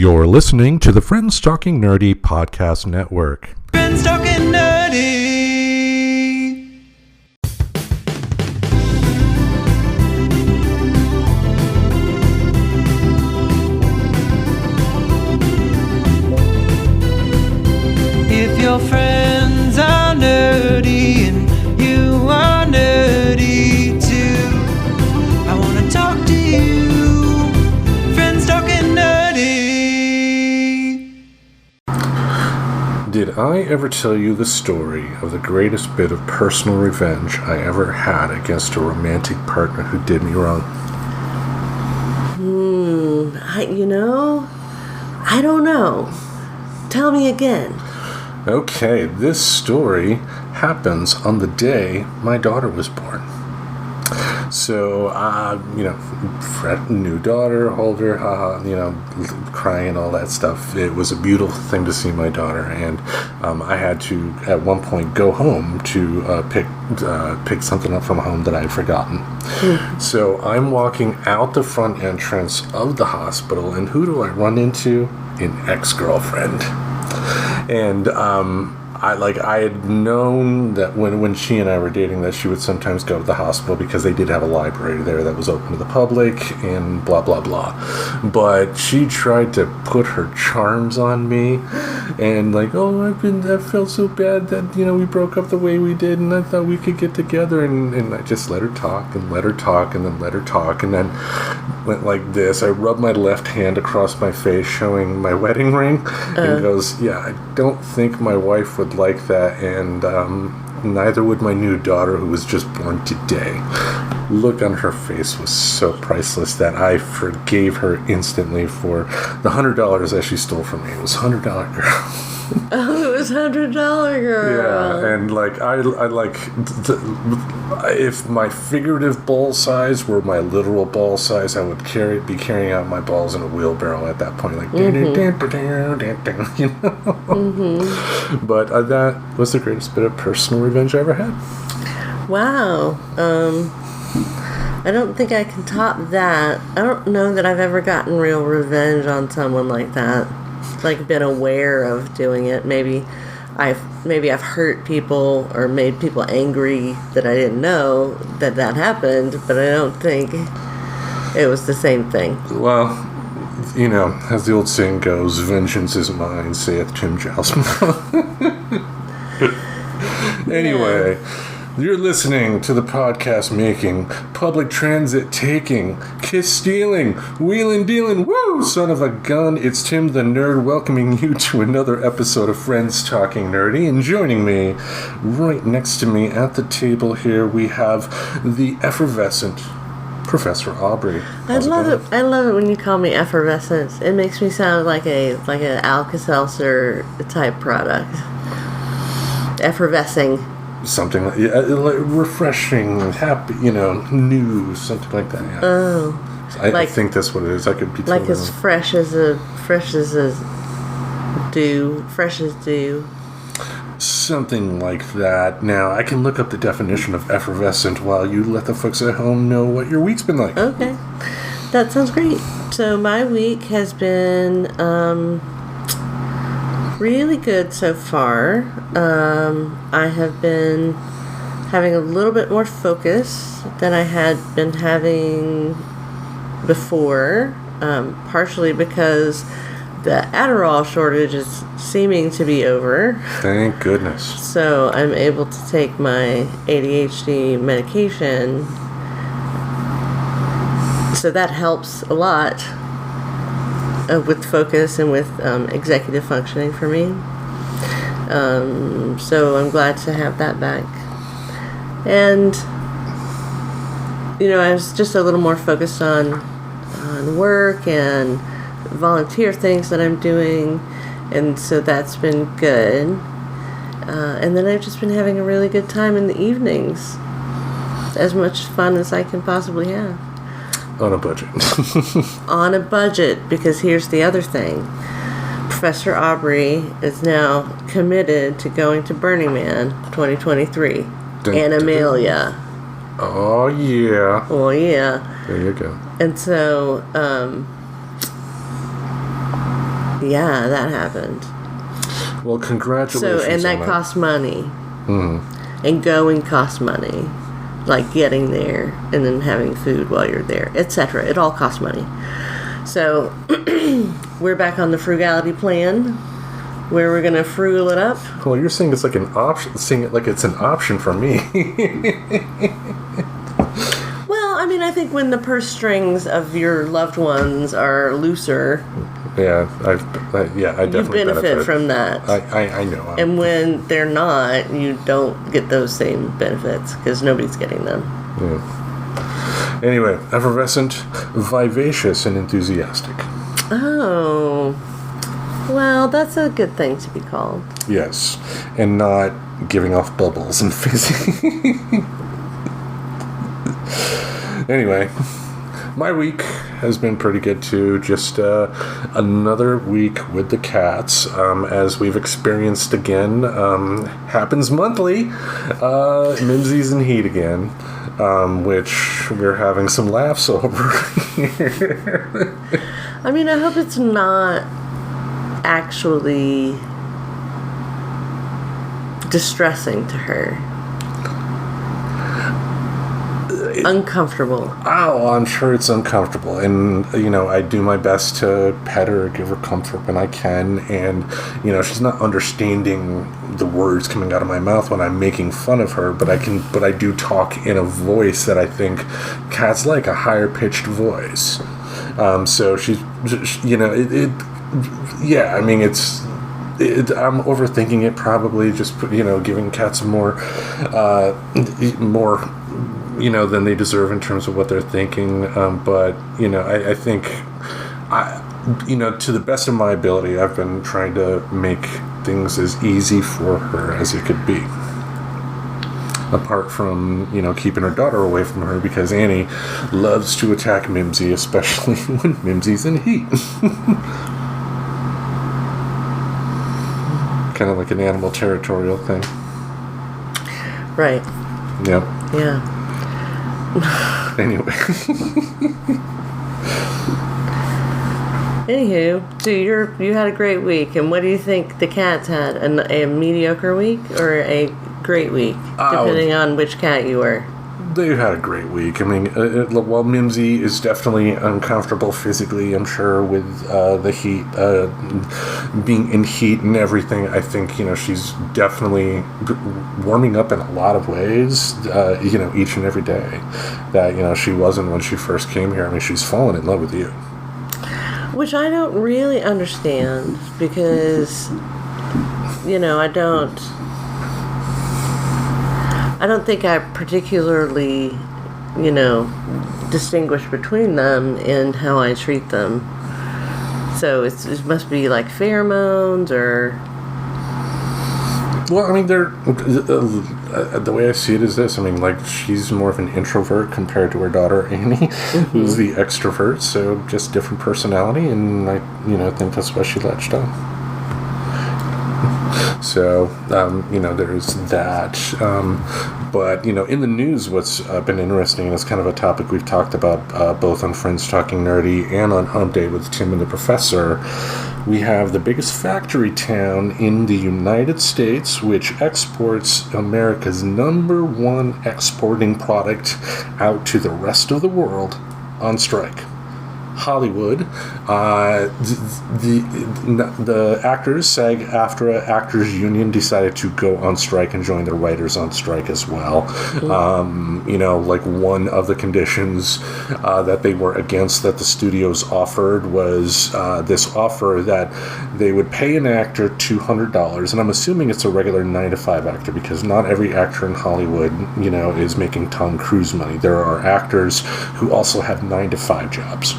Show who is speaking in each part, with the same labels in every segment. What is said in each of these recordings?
Speaker 1: You're listening to the Friends Talking Nerdy Podcast Network.
Speaker 2: Friends Talking Nerdy. If your friends are nerdy and you are nerdy too, I want to talk to you. Friends Talking Nerdy.
Speaker 1: Did I ever tell you the story of the greatest bit of personal revenge I ever had against a romantic partner who did me wrong?
Speaker 3: I don't know. Tell me again.
Speaker 1: Okay, this story happens on the day my daughter was born. So, new daughter, hold her, crying and all that stuff. It was a beautiful thing to see my daughter, and I had to, at one point, go home to pick something up from home that I had forgotten. So I'm walking out the front entrance of the hospital, and who do I run into? An ex-girlfriend. And I had known that when she and I were dating that she would sometimes go to the hospital because they did have a library there that was open to the public and blah, blah, blah. But she tried to put her charms on me and I felt so bad that, we broke up the way we did and I thought we could get together. And I just let her talk and let her talk and then let her talk and then went like this. I rubbed my left hand across my face showing my wedding ring and goes, yeah, I don't think my wife would like that, and neither would my new daughter who was just born today. Look on her face was so priceless that I forgave her instantly for the $100 that she stole from me. It was $100 girl.
Speaker 3: Oh, it was $100 girl.
Speaker 1: Yeah, and if my figurative ball size were my literal ball size, I would be carrying out my balls in a wheelbarrow at that point, like But that was the greatest bit of personal revenge I ever had.
Speaker 3: Wow. I don't think I can top that. I don't know that I've ever gotten real revenge on someone like that. Like been aware of doing it. Maybe I've hurt people or made people angry that I didn't know that happened, but I don't think it was the same thing.
Speaker 1: Well, as the old saying goes, vengeance is mine, saith Tim Jousma. Anyway, you're listening to the podcast making, public transit taking, kiss stealing, wheeling dealing, woo, son of a gun. It's Tim the Nerd welcoming you to another episode of Friends Talking Nerdy. And joining me, right next to me at the table here, we have the effervescent Professor Aubrey.
Speaker 3: I love it when you call me effervescent. It makes me sound like an Alka-Seltzer type product. Effervescing.
Speaker 1: Something like refreshing, happy, new, something like that. Yeah.
Speaker 3: Oh,
Speaker 1: I think that's what it is. I could be
Speaker 3: like as fresh as dew.
Speaker 1: Something like that. Now I can look up the definition of effervescent while you let the folks at home know what your week's been like.
Speaker 3: Okay, that sounds great. So my week has been really good so far. I have been having a little bit more focus than I had been having before, partially because the Adderall shortage is seeming to be over.
Speaker 1: Thank goodness.
Speaker 3: So I'm able to take my ADHD medication. So that helps a lot with focus and with executive functioning for me. So I'm glad to have that back. And, I was just a little more focused on work and volunteer things that I'm doing. And so that's been good. And then I've just been having a really good time in the evenings. As much fun as I can possibly have.
Speaker 1: On a budget.
Speaker 3: On a budget, because here's the other thing. Professor Aubrey is now committed to going to Burning Man 2023. Animalia.
Speaker 1: Oh, yeah.
Speaker 3: Oh, yeah.
Speaker 1: There you go.
Speaker 3: And so, Yeah, that happened.
Speaker 1: Well, congratulations.
Speaker 3: So, and that cost money. And going costs money. Like getting there and then having food while you're there, etc. It all costs money. So, we're back on the frugality plan, where we're going to frugal it up.
Speaker 1: Well, you're saying it's like an option, saying it like it's an option for me.
Speaker 3: Well, I mean, I think when the purse strings of your loved ones are looser,
Speaker 1: yeah, I definitely
Speaker 3: you benefit from that.
Speaker 1: I know.
Speaker 3: And when they're not, you don't get those same benefits because nobody's getting them.
Speaker 1: Yeah. Anyway, effervescent, vivacious, and enthusiastic.
Speaker 3: Oh. Well, that's a good thing to be called.
Speaker 1: Yes, and not giving off bubbles and fizzing. Anyway, my week has been pretty good too. Just another week with the cats, as we've experienced again. Happens monthly. Mimsy's in heat again, which we're having some laughs over here.
Speaker 3: I mean, I hope it's not actually distressing to her. Uncomfortable.
Speaker 1: Oh, I'm sure it's uncomfortable. And, I do my best to pet her, give her comfort when I can. And, she's not understanding the words coming out of my mouth when I'm making fun of her. But I do talk in a voice that I think cats like, a higher pitched voice. So she's, yeah, I mean, I'm overthinking it probably, just, giving cats more, than they deserve in terms of what they're thinking. But, I think, to the best of my ability, I've been trying to make things as easy for her as it could be. Apart from, keeping her daughter away from her, because Annie loves to attack Mimsy, especially when Mimsy's in heat. Kind of like an animal territorial thing.
Speaker 3: Right.
Speaker 1: Yep.
Speaker 3: Yeah.
Speaker 1: Anyway.
Speaker 3: Anywho, so you had a great week, and what do you think the cats had? A mediocre week or a great week, depending on which cat you were?
Speaker 1: They had a great week. I mean, while Mimsy is definitely uncomfortable physically, I'm sure, with the heat, being in heat and everything, I think, she's definitely warming up in a lot of ways, each and every day that, she wasn't when she first came here. I mean, she's fallen in love with you.
Speaker 3: Which I don't really understand because, I don't think I particularly, distinguish between them in how I treat them. So it must be like pheromones or...
Speaker 1: Well, I mean, the way I see it is this. I mean, like, she's more of an introvert compared to her daughter, Annie, who's the extrovert. So just different personality, and I, think that's why she latched on. So, there's that. But, in the news, what's been interesting, and it's kind of a topic we've talked about both on Friends Talking Nerdy and on Hump Day with Tim and the Professor, we have the biggest factory town in the United States, which exports America's #1 exporting product out to the rest of the world, on strike. Hollywood. The actors, SAG-AFTRA Actors Union, decided to go on strike and join the writers on strike as well. Like one of the conditions that they were against that the studios offered was this offer that they would pay an actor $200, and I'm assuming it's a regular 9-to-5 actor, because not every actor in Hollywood, is making Tom Cruise money. There are actors who also have 9-to-5 jobs.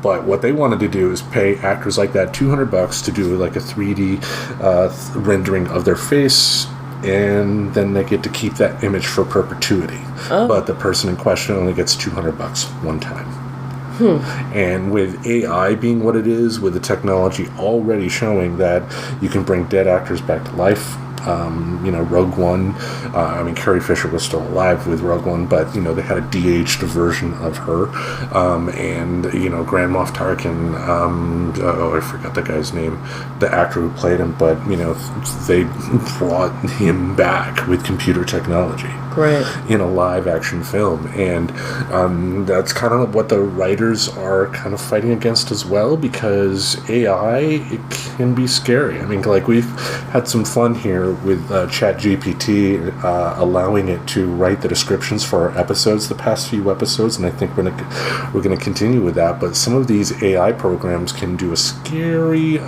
Speaker 1: But what they wanted to do is pay actors like that $200 to do like a 3D rendering of their face, and then they get to keep that image for perpetuity. But the person in question only gets $200 one time. And with AI being what it is, with the technology already showing that you can bring dead actors back to life, Rogue One. Carrie Fisher was still alive with Rogue One, but they had a de-aged version of her, and Grand Moff Tarkin. I forgot the guy's name, the actor who played him, but they brought him back with computer technology.
Speaker 3: Right.
Speaker 1: In a live action film, and that's kind of what the writers are kind of fighting against as well, because AI, it can be scary. We've had some fun here with ChatGPT, allowing it to write the descriptions for our episodes, the past few episodes, and I think we're going to continue with that. But some of these AI programs can do a scary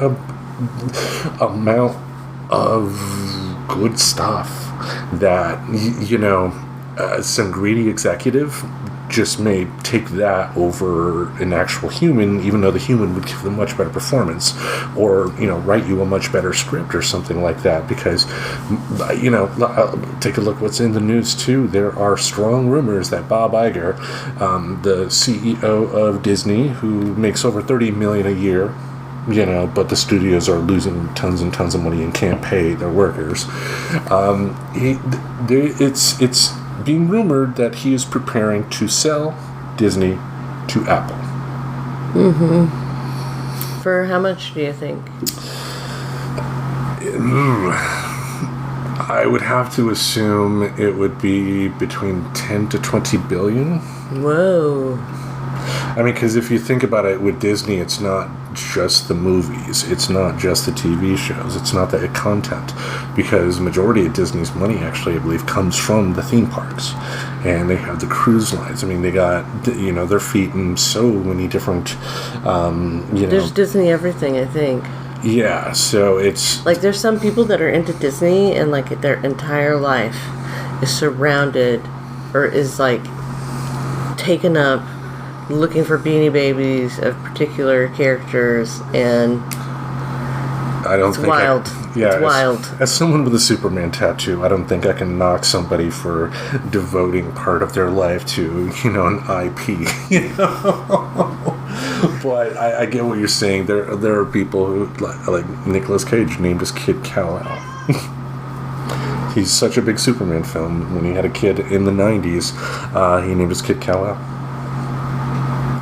Speaker 1: amount of good stuff that some greedy executive just may take that over an actual human, even though the human would give them much better performance, or write you a much better script or something like that. Because take a look what's in the news too. There are strong rumors that Bob Iger, the CEO of Disney, who makes over $30 million a year, but the studios are losing tons and tons of money and can't pay their workers. It's being rumored that he is preparing to sell Disney to Apple.
Speaker 3: Mm-hmm. For how much do you think?
Speaker 1: I would have to assume it would be between 10 to 20 billion.
Speaker 3: Whoa.
Speaker 1: Because if you think about it, with Disney, it's not just the movies, it's not just the TV shows, it's not the content, because the majority of Disney's money, actually, I believe, comes from the theme parks, and they have the cruise lines. They got their feet in so many different.
Speaker 3: There's Disney everything, I think.
Speaker 1: Yeah, so it's
Speaker 3: there's some people that are into Disney, and their entire life is surrounded, or is taken up looking for Beanie Babies of particular characters, and it's wild. It's wild.
Speaker 1: As someone with a Superman tattoo, I don't think I can knock somebody for devoting part of their life to, an IP. But I get what you're saying. There are people who, like Nicolas Cage, named his kid Kal-El. He's such a big Superman film. When he had a kid in the 90s, he named his kid Kal-El.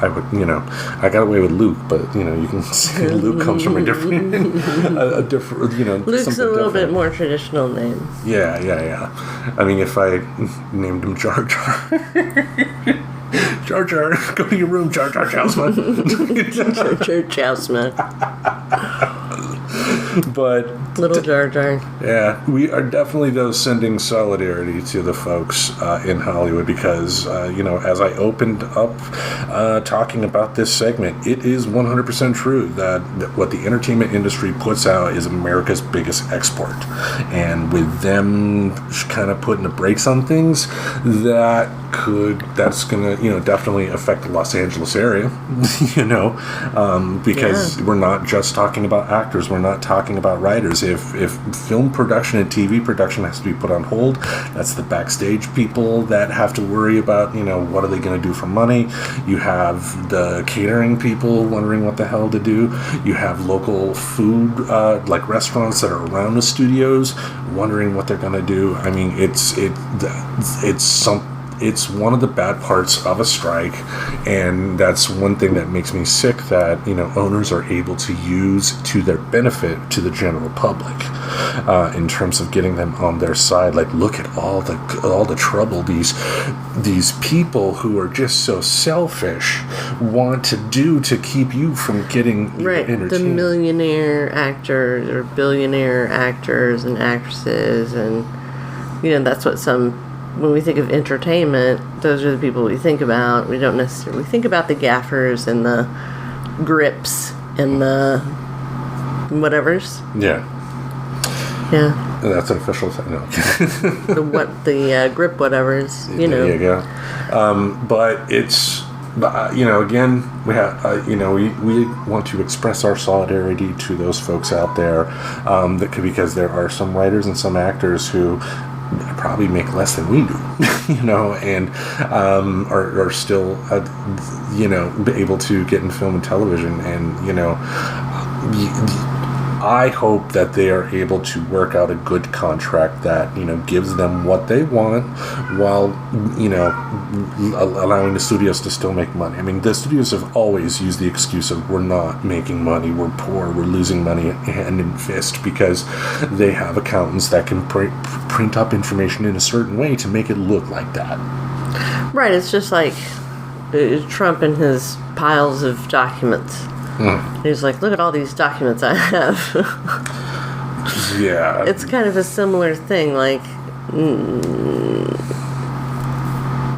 Speaker 1: I would, I got away with Luke, but you can see Luke comes from a different,
Speaker 3: Luke's a little bit more traditional name.
Speaker 1: Yeah. If I named him Jar Jar, Jar Jar, go to your room, Jar Jar Chowsman.
Speaker 3: Jar Jar Chowsman.
Speaker 1: But
Speaker 3: little Jar Jar.
Speaker 1: Yeah, we are definitely sending solidarity to the folks in Hollywood, because as I opened up talking about this segment, it is 100% true that what the entertainment industry puts out is America's biggest export, and with them kind of putting the brakes on things, that's gonna definitely affect the Los Angeles area, because we're not just talking about actors, we're not talking about writers. If film production and TV production has to be put on hold, that's the backstage people that have to worry about what are they going to do for money. You have the catering people wondering what the hell to do. You have local food like restaurants that are around the studios wondering what they're going to do. It's one of the bad parts of a strike, and that's one thing that makes me sick, that owners are able to use to their benefit to the general public, in terms of getting them on their side. Look at all the trouble these people who are just so selfish want to do to keep you from getting entertained.
Speaker 3: The millionaire actors or billionaire actors and actresses, and that's what when we think of entertainment, those are the people we think about. We don't necessarily think about the gaffers and the grips and the whatevers.
Speaker 1: Yeah.
Speaker 3: Yeah.
Speaker 1: That's an official thing. No.
Speaker 3: the grip whatevers.
Speaker 1: There you go. But it's again, we have we want to express our solidarity to those folks out there, because there are some writers and some actors who probably make less than we do, and are still, able to get in film and television, and I hope that they are able to work out a good contract that, gives them what they want while, allowing the studios to still make money. I mean, the studios have always used the excuse of we're not making money, we're poor, we're losing money hand and fist, because they have accountants that can print up information in a certain way to make it look like that.
Speaker 3: Right, it's just like Trump and his piles of documents. He's like, look at all these documents I have.
Speaker 1: Yeah.
Speaker 3: It's kind of a similar thing. Like,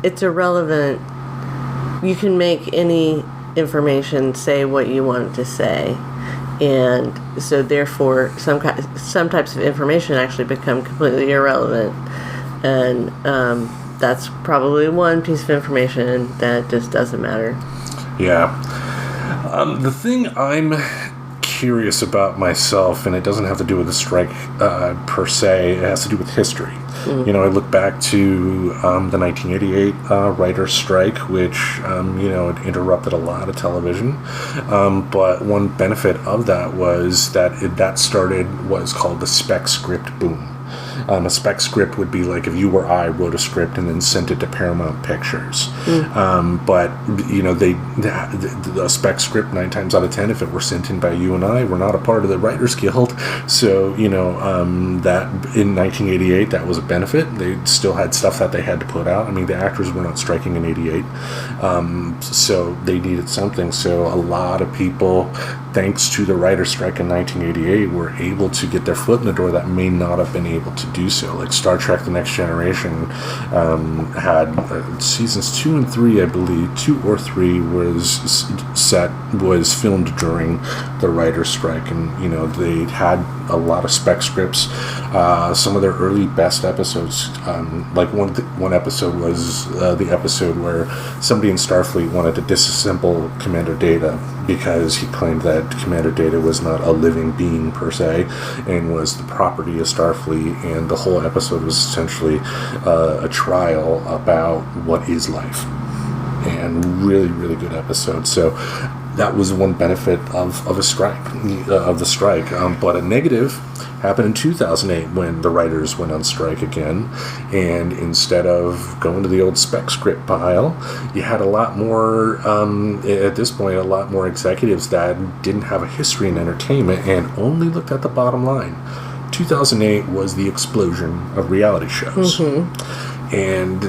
Speaker 3: it's irrelevant. You can make any information say what you want it to say. And so, therefore, some types of information actually become completely irrelevant. And that's probably one piece of information that just doesn't matter.
Speaker 1: Yeah. The thing I'm curious about myself, and it doesn't have to do with the strike per se, it has to do with history. I look back to the 1988 writer's strike, which, it interrupted a lot of television. But one benefit of that was that that started what is called the spec script boom. A spec script would be like if you or I wrote a script and then sent it to Paramount Pictures. But, the spec script, 9 times out of 10, if it were sent in by you and I, we're not a part of the Writers Guild. So, that in 1988, that was a benefit. They still had stuff that they had to put out. I mean, the actors were not striking in 88. So they needed something. So a lot of people, thanks to the writer's strike in 1988, were able to get their foot in the door that may not have been able to do so. Like Star Trek The Next Generation had seasons 2 and 3, I believe, 2 or 3 was filmed during the writer's strike, and they had a lot of spec scripts. Some of their early best episodes, like one episode was the episode where somebody in Starfleet wanted to disassemble Commander Data because he claimed that Commander Data was not a living being per se and was the property of Starfleet, and the whole episode was essentially a trial about what is life. And really, really good episode. So that was one benefit of the strike. But a negative happened in 2008 when the writers went on strike again, and instead of going to the old spec script pile, you had a lot more, at this point, a lot more executives that didn't have a history in entertainment and only looked at the bottom line. 2008 was the explosion of reality shows. And,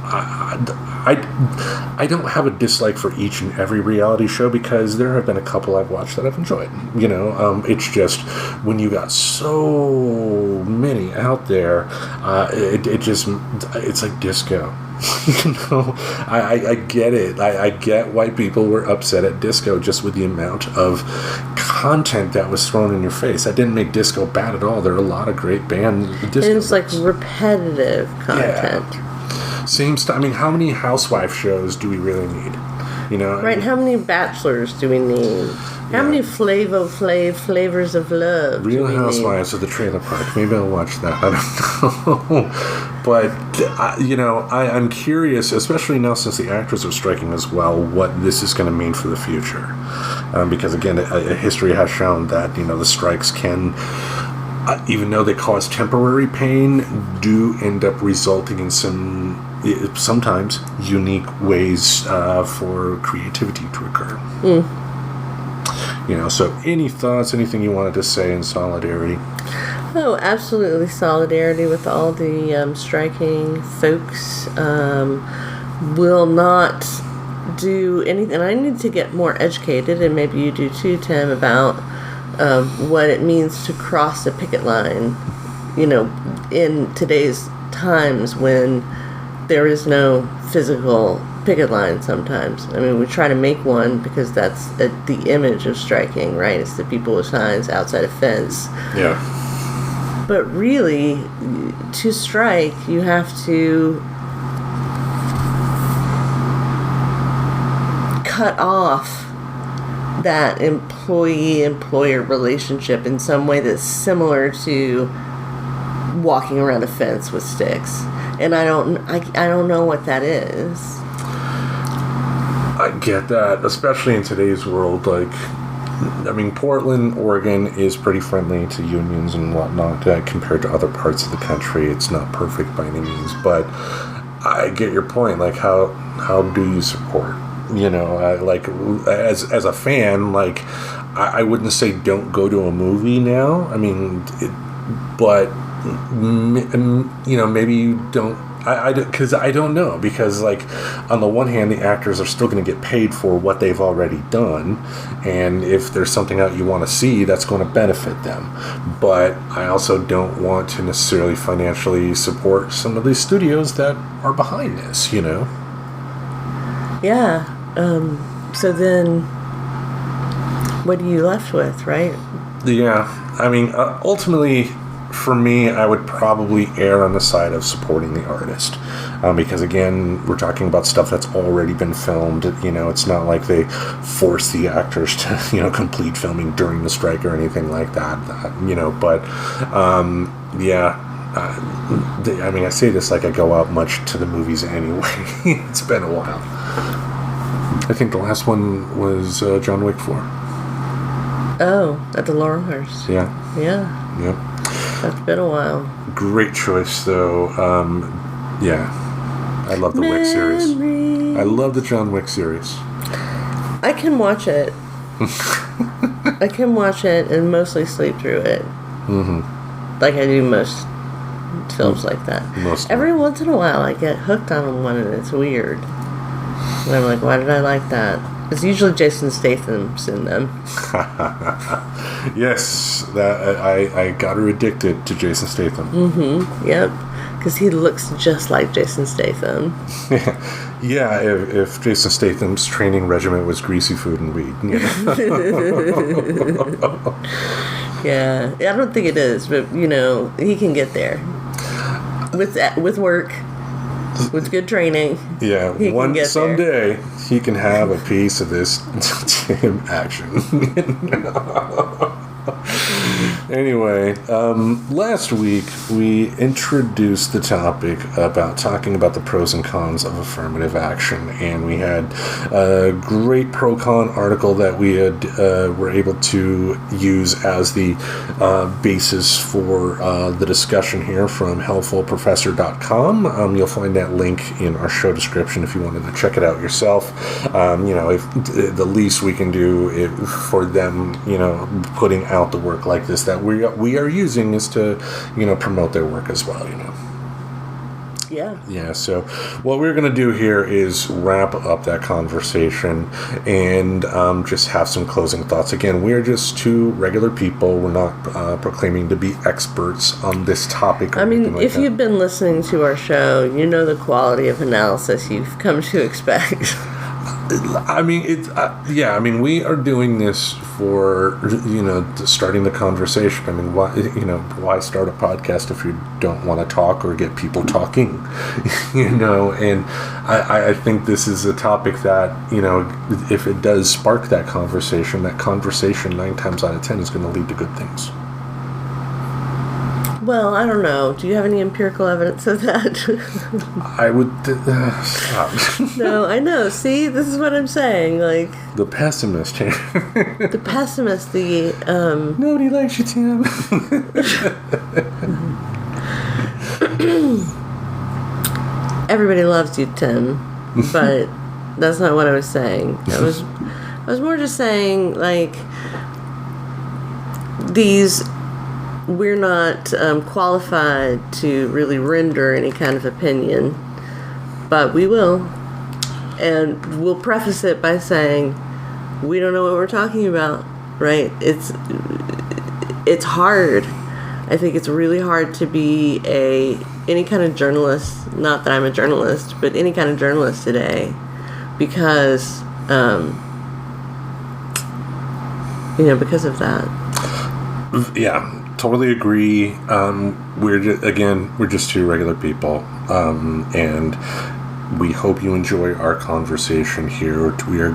Speaker 1: I don't have a dislike for each and every reality show because there have been a couple I've watched that I've enjoyed. It's just when you got so many out there, it's like disco. I get it. I get why people were upset at disco just with the amount of content that was thrown in your face. That didn't make disco bad at all. There are a lot of great bands.
Speaker 3: And it's like repetitive content.
Speaker 1: Yeah. Same stuff. I mean, how many housewife shows do we really need?
Speaker 3: Right. How many bachelors do we need? How many flavors of love?
Speaker 1: Real Housewives of the Trailer Park. Maybe I'll watch that. I don't know. But, I'm curious, especially now since the actors are striking as well, what this is going to mean for the future. Because, again, history has shown that, the strikes can, even though they cause temporary pain, do end up resulting in sometimes unique ways for creativity to occur. So any thoughts, anything you wanted to say in solidarity?
Speaker 3: Oh, absolutely solidarity with all the striking folks. Will not do anything. I need to get more educated, and maybe you do too, Tim, about what it means to cross a picket line, in today's times when there is no physical picket line sometimes. I mean, we try to make one because that's the image of striking, right? It's the people with signs outside a fence.
Speaker 1: Yeah.
Speaker 3: But really, to strike, you have to cut off that employee-employer relationship in some way that's similar to walking around a fence with sticks. And I don't know what that is.
Speaker 1: I get that, especially in today's world. Like, I mean, Portland, Oregon is pretty friendly to unions and whatnot compared to other parts of the country. It's not perfect by any means, but I get your point. Like, how do you support? You know, like as a fan, like I wouldn't say don't go to a movie now. I mean, but you know, maybe you don't. Because I don't know. Because, like, on the one hand, the actors are still going to get paid for what they've already done. And if there's something out you want to see, that's going to benefit them. But I also don't want to necessarily financially support some of these studios that are behind this, you know?
Speaker 3: Yeah. So then, what are you left with, right?
Speaker 1: Yeah. I mean, ultimately, for me, I would probably err on the side of supporting the artist. Because, again, we're talking about stuff that's already been filmed. You know, it's not like they force the actors to, you know, complete filming during the strike or anything like that. You know, but, yeah. I mean, I say this like I go out much to the movies anyway. It's been a while. I think the last one was John Wick 4.
Speaker 3: Oh, at the Laurelhurst.
Speaker 1: Yeah.
Speaker 3: Yeah.
Speaker 1: Yep.
Speaker 3: That's been a while.
Speaker 1: Great choice, though. Yeah. I love the Wick series. I love the John Wick series.
Speaker 3: I can watch it. I can watch it and mostly sleep through it. Mm-hmm. Like I do most films like that. Every once in a while I get hooked on one and it's weird. And I'm like, why did I like that? It's usually Jason Statham's in them.
Speaker 1: Yes, that I got her addicted to Jason Statham.
Speaker 3: Mm-hmm. Yep. Because he looks just like Jason Statham.
Speaker 1: Yeah, if Jason Statham's training regimen was greasy food and weed. You know?
Speaker 3: Yeah, I don't think it is, but you know, he can get there with work, with good training.
Speaker 1: Yeah, someday he can have a piece of this gym action. Anyway, last week we introduced the topic about talking about the pros and cons of affirmative action, and we had a great pro-con article that we had were able to use as the basis for the discussion here from helpfulprofessor.com. You'll find that link in our show description if you wanted to check it out yourself. You know, if the least we can do for them, you know, putting out the work like this that we are using is to, you know, promote their work as well, you know. Yeah, so what we're going to do here is wrap up that conversation and just have some closing thoughts. Again, we're just two regular people. We're not proclaiming to be experts on this topic.
Speaker 3: I mean, if you've been listening to our show, you know the quality of analysis you've come to expect.
Speaker 1: I mean, yeah. I mean, we are doing this for, you know, starting the conversation. I mean, why start a podcast if you don't want to talk or get people talking, you know? And I think this is a topic that, you know, if it does spark that conversation 9 times out of 10 is going to lead to good things.
Speaker 3: Well, I don't know. Do you have any empirical evidence of that?
Speaker 1: I would stop.
Speaker 3: No, I know. See, this is what I'm saying. Like
Speaker 1: the pessimist here.
Speaker 3: The pessimist.
Speaker 1: Nobody likes you, Tim.
Speaker 3: Everybody loves you, Tim. But that's not what I was saying. I was more just saying, like, we're not qualified to really render any kind of opinion, but we will. And we'll preface it by saying we don't know what we're talking about, right? It's hard. I think it's really hard to be any kind of journalist, not that I'm a journalist, but any kind of journalist today, because because of that.
Speaker 1: Yeah. Totally agree. We're just two regular people, and we hope you enjoy our conversation here. We are,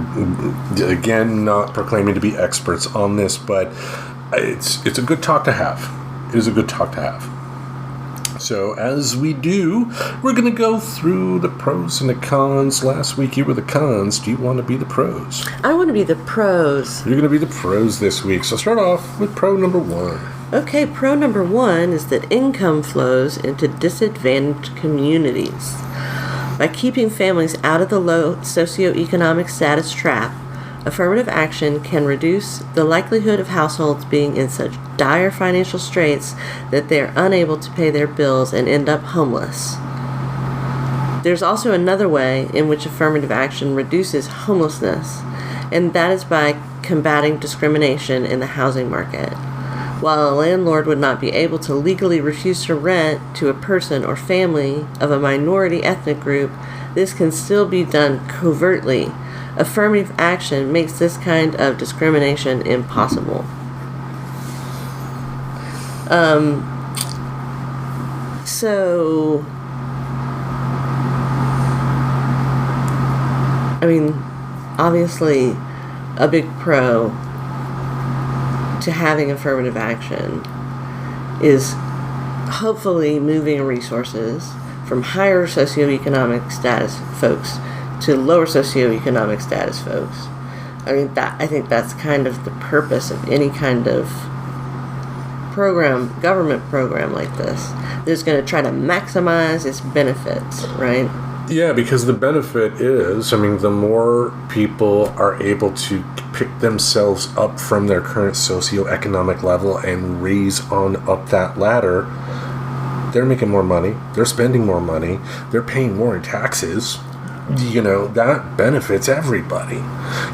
Speaker 1: again, not proclaiming to be experts on this, but it's a good talk to have. It is a good talk to have. So as we do, we're going to go through the pros and the cons. Last week you were the cons. Do you want to be the pros?
Speaker 3: I want to be the pros.
Speaker 1: You're going to be the pros this week. So start off with pro number 1.
Speaker 3: Okay, pro number 1 is that income flows into disadvantaged communities. By keeping families out of the low socioeconomic status trap, affirmative action can reduce the likelihood of households being in such dire financial straits that they are unable to pay their bills and end up homeless. There's also another way in which affirmative action reduces homelessness, and that is by combating discrimination in the housing market. While a landlord would not be able to legally refuse to rent to a person or family of a minority ethnic group, this can still be done covertly. Affirmative action makes this kind of discrimination impossible. Obviously, a big pro to having affirmative action is hopefully moving resources from higher socioeconomic status folks to lower socioeconomic status folks. I think that's kind of the purpose of any kind of program, government program like this. That's going to try to maximize its benefits, right?
Speaker 1: Yeah, because the benefit is, the more people are able to pick themselves up from their current socioeconomic level and raise on up that ladder, they're making more money, they're spending more money, they're paying more in taxes. That benefits everybody.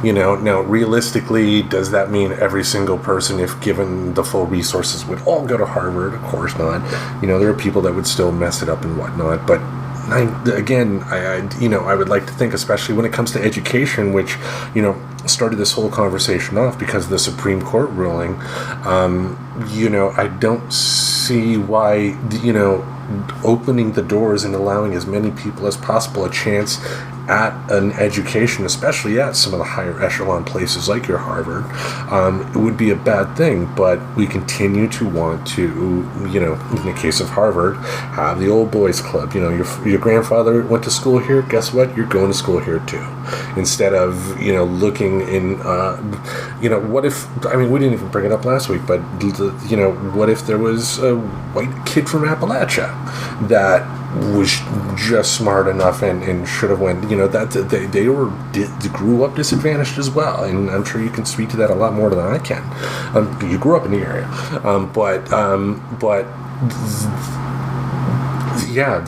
Speaker 1: Now realistically, does that mean every single person, if given the full resources, would all go to Harvard? Of course not. There are people that would still mess it up and whatnot, but I would like to think, especially when it comes to education, which, started this whole conversation off because of the Supreme Court ruling, I don't see why, opening the doors and allowing as many people as possible a chance at an education, especially at some of the higher echelon places like your Harvard, it would be a bad thing. But we continue to want to, in the case of Harvard, have the old boys club. Your grandfather went to school here. Guess what? You're going to school here too. Instead of, looking in, what if, we didn't even bring it up last week, but, what if there was a white kid from Appalachia that was just smart enough and should have went, that they grew up disadvantaged as well, and I'm sure you can speak to that a lot more than I can. You grew up in the area, but yeah,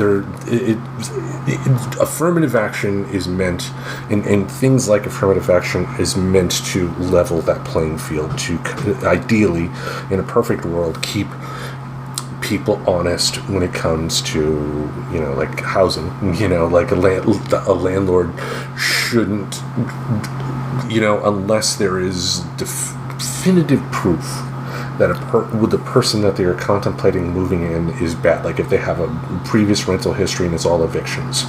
Speaker 1: affirmative action is meant, and things like affirmative action is meant to level that playing field, to ideally, in a perfect world, keep people honest when it comes to, like housing. Like a landlord shouldn't, unless there is definitive proof that the person that they are contemplating moving in is bad. Like if they have a previous rental history and it's all evictions,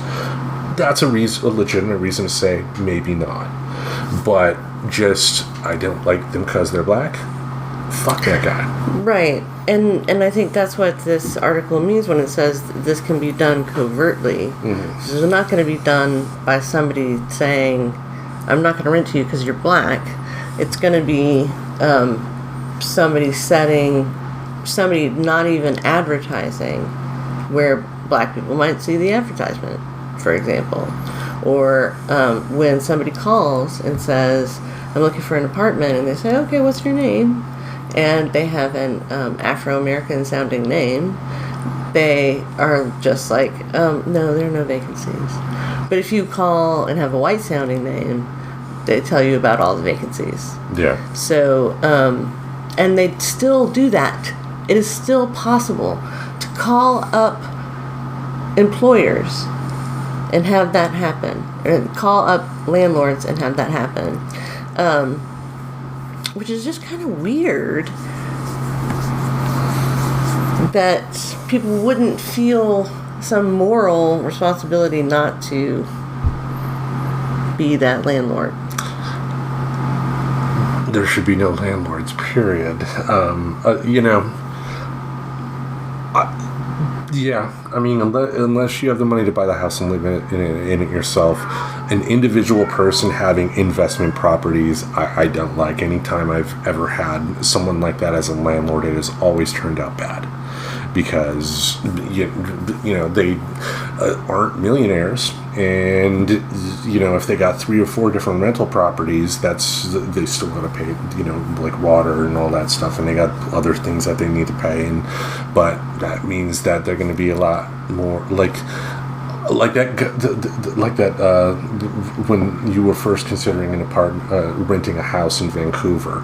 Speaker 1: that's a legitimate reason to say maybe not. But just, I don't like them because they're black. Fuck that guy. Right.
Speaker 3: And I think that's what this article means when it says this can be done covertly. Mm-hmm. So it's not going to be done by somebody saying, I'm not going to rent to you because you're black. It's going to be somebody not even advertising where black people might see the advertisement, for example. Or when somebody calls and says, I'm looking for an apartment, and they say, okay, what's your name? And they have an Afro-American sounding name, they are just like, no, there are no vacancies. But if you call and have a white sounding name, they tell you about all the vacancies.
Speaker 1: Yeah.
Speaker 3: So, and they still do that. It is still possible to call up employers and have that happen, or call up landlords and have that happen. Which is just kind of weird that people wouldn't feel some moral responsibility not to be that landlord.
Speaker 1: There should be no landlords, period. Yeah, I mean, unless you have the money to buy the house and live in it yourself, an individual person having investment properties, I don't like. Anytime I've ever had someone like that as a landlord, it has always turned out bad. Because, you know, they aren't millionaires, and, you know, if they got 3 or 4 different rental properties, they still got to pay, you know, like water and all that stuff, and they got other things that they need to pay, but that means that they're going to be a lot more, like that when you were first considering an apartment, renting a house in Vancouver,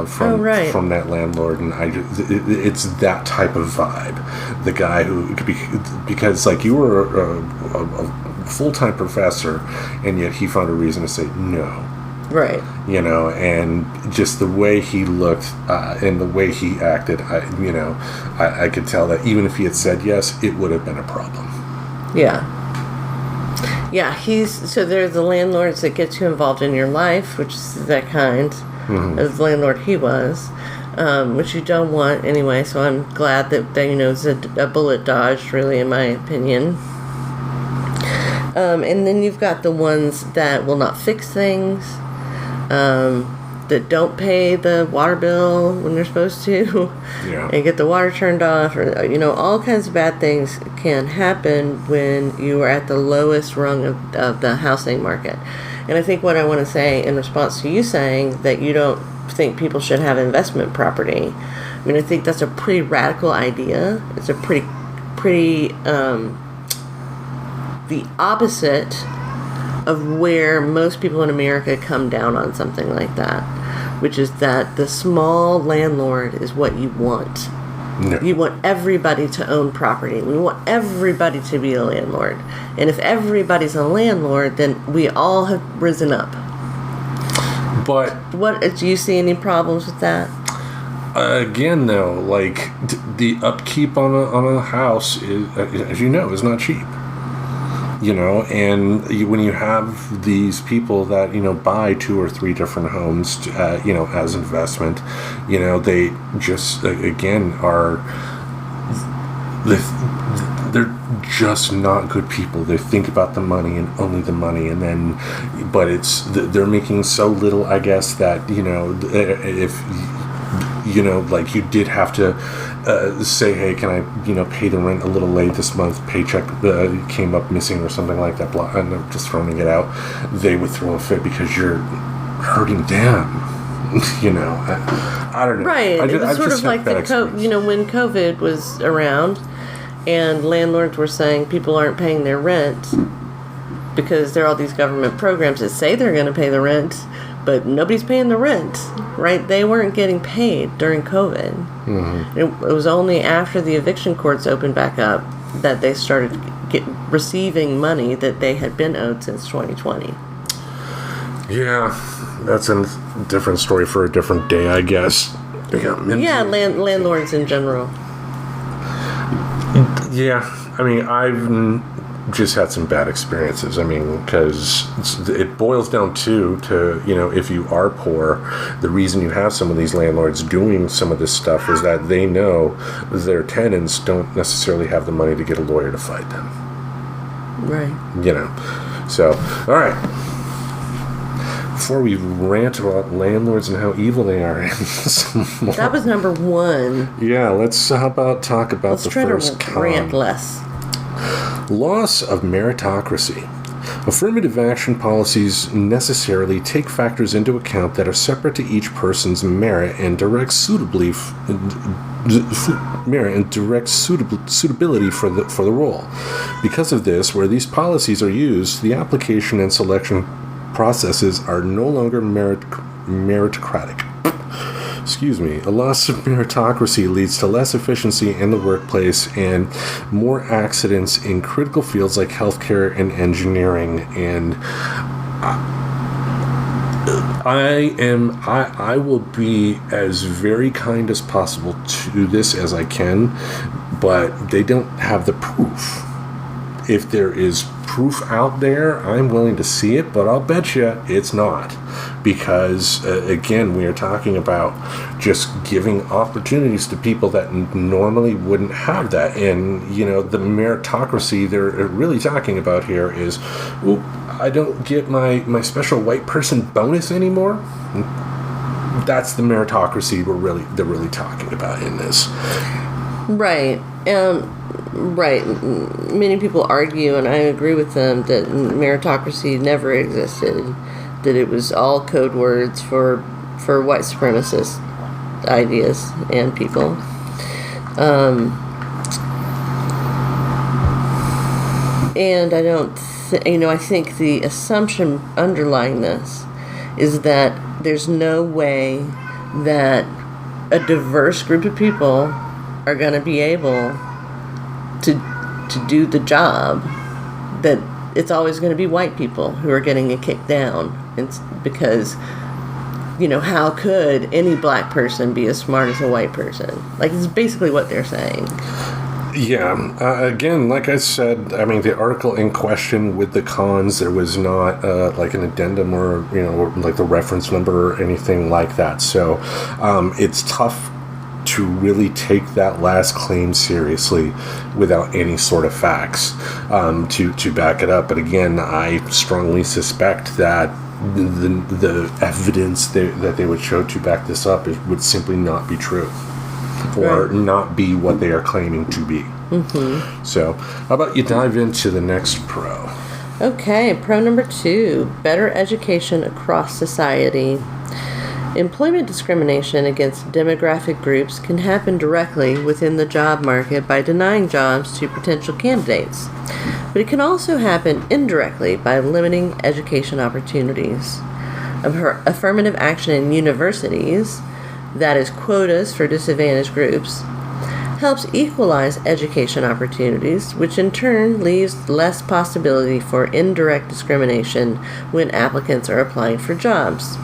Speaker 1: from that landlord, and it's that type of vibe. The guy who could be, because like you were a full-time professor, and yet he found a reason to say no.
Speaker 3: Right.
Speaker 1: You know, and just the way he looked and the way he acted, I could tell that even if he had said yes, it would have been a problem.
Speaker 3: Yeah. Yeah, so they're the landlords that get you involved in your life, which is that kind of landlord he was, which you don't want anyway, so I'm glad that you know, it's a bullet dodged, really, in my opinion. And then you've got the ones that will not fix things, that don't pay the water bill when they're supposed to, and get the water turned off, or, you know, all kinds of bad things can happen when you are at the lowest rung of the housing market. And I think what I want to say in response to you saying that you don't think people should have investment property, I mean, I think that's a pretty radical idea. It's a pretty the opposite of where most people in America come down on something like that, which is that the small landlord is what you want. No. You want everybody to own property. We want everybody to be a landlord. And if everybody's a landlord, then we all have risen up.
Speaker 1: But
Speaker 3: do you see any problems with that?
Speaker 1: Again, though, like the upkeep on a house is, as you know, is not cheap. You know, and when you have these people that, you know, buy 2 or 3 different homes, you know, as investment, you know, they just, again, they're just not good people. They think about the money and only the money, and then, but they're making so little, I guess, that, you know, if, you know, like you did have to say, hey, can I, you know, pay the rent a little late this month, paycheck came up missing or something like that, and I'm just throwing it out, they would throw a fit because you're hurting them. You know, I don't know.
Speaker 3: Right. It was sort of like you know, when COVID was around and landlords were saying people aren't paying their rent because there are all these government programs that say they're going to pay the rent, but nobody's paying the rent, right? They weren't getting paid during COVID. Mm-hmm. It was only after the eviction courts opened back up that they started receiving money that they had been owed since 2020.
Speaker 1: Yeah, that's a different story for a different day, I guess.
Speaker 3: Yeah, landlords in general.
Speaker 1: Yeah, I mean, I've just had some bad experiences. I mean, because it boils down to, you know, if you are poor, the reason you have some of these landlords doing some of this stuff is that they know their tenants don't necessarily have the money to get a lawyer to fight them.
Speaker 3: Right.
Speaker 1: You know. So, all right. Before we rant about landlords and how evil they are,
Speaker 3: that was number 1.
Speaker 1: Yeah, how about talk about the first con? Let's try to rant less. Loss of meritocracy. Affirmative action policies necessarily take factors into account that are separate to each person's merit and direct suitability for the role. Because of this, where these policies are used, the application and selection processes are no longer meritocratic. Excuse me. A loss of meritocracy leads to less efficiency in the workplace and more accidents in critical fields like healthcare and engineering. And I will be as very kind as possible to this as I can, but they don't have the proof. if there is proof out there, I'm willing to see it, but I'll bet you it's not. Because, again, we are talking about just giving opportunities to people that normally wouldn't have that. And, the meritocracy they're really talking about here is, I don't get my special white person bonus anymore. That's the meritocracy they're really talking about in this.
Speaker 3: Right. Right. Many people argue, and I agree with them, that meritocracy never existed. That it was all code words for white supremacist ideas and people. And I don't, I think the assumption underlying this is that there's no way that a diverse group of people are going to be able to do the job, that it's always going to be white people who are getting it kicked down. It's because, how could any black person be as smart as a white person? Like, it's basically what they're saying.
Speaker 1: Yeah. Again, like I said, I mean, the article in question with the cons, there was not like an addendum or, like the reference number or anything like that. So it's tough to really take that last claim seriously without any sort of facts to back it up. But again, I strongly suspect that the evidence that they would show to back this up would simply not be true, or not be what they are claiming to be. Mm-hmm. So how about you dive into the next pro?
Speaker 3: Okay, pro number 2, better education across society. Employment discrimination against demographic groups can happen directly within the job market by denying jobs to potential candidates, but it can also happen indirectly by limiting education opportunities. Affirmative action in universities, that is quotas for disadvantaged groups, helps equalize education opportunities, which in turn leaves less possibility for indirect discrimination when applicants are applying for jobs.